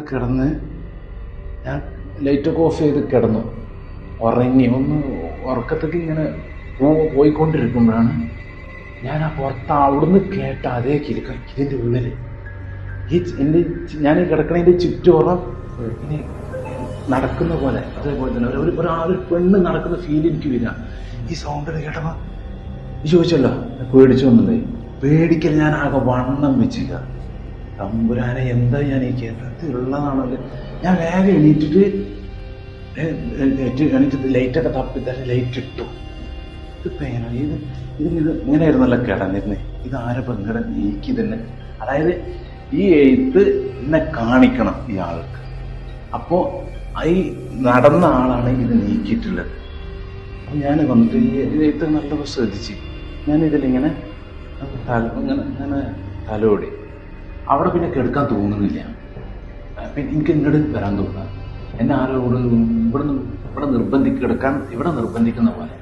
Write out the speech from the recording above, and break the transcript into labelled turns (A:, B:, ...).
A: കിടന്ന് ഞാൻ ലൈറ്റൊക്കെ ഓഫ് ചെയ്ത് കിടന്നു, ഉറങ്ങി. ഒന്ന് ഉറക്കത്തേക്ക് ഇങ്ങനെ പോയിക്കൊണ്ടിരിക്കുമ്പോഴാണ് ഞാൻ ആ പുറത്ത് അവിടുന്ന് കേട്ട അതേ കിലുക്കം ഇതിൻ്റെ ഉള്ളിൽ. ഞാൻ ഈ കിടക്കണതിൻ്റെ ചുറ്റോറം ഇനി നടക്കുന്ന പോലെ, അതേപോലെ തന്നെ ഒരു പെണ്ണ് നടക്കുന്ന ഫീൽ എനിക്ക് വരിക. ഈ സൗണ്ട് കേട്ടപ്പോൾ ചോദിച്ചല്ലോ പേടിച്ചൊന്നുമില്ലേ? പേടിക്കൽ ഞാൻ ആകെ വണ്ണം വെച്ചില്ല. തമ്പുരാനെ എന്താ ഞാൻ ഈ കേരളത്തിലുള്ളതാണല്ലോ. ഞാൻ വേഗം എണീറ്റിട്ട് ലൈറ്റൊക്കെ തപ്പിത്തന്നെ ലൈറ്റ് ഇട്ടു. ഇത് പേനാണ് ഇത് ഇങ്ങനെയായിരുന്നല്ലോ കിടന്നിരുന്നേ. ഇത് ആരെ പെങ്കട നീക്കി തന്നെ. അതായത് ഈ എഴുത്ത് എന്നെ കാണിക്കണം ഈ ആൾക്ക്. അപ്പോൾ ഈ നടന്ന ആളാണ് ഇത് നീക്കിയിട്ടുള്ളത്. അപ്പം ഞാൻ വന്നിട്ട് ഈ എഴുത്ത് നല്ലപോലെ ശ്രദ്ധിച്ച് ഞാനിതിലിങ്ങനെ ഇങ്ങനെ തലോടി. അവിടെ പിന്നെ കിടക്കാൻ തോന്നുന്നില്ല. പിന്നെ എനിക്ക് ഇങ്ങോട്ട് വരാൻ തോന്നുക. എന്നെ ആരോട് ഇവിടെ നിർബന്ധിക്കുന്ന പോലെ.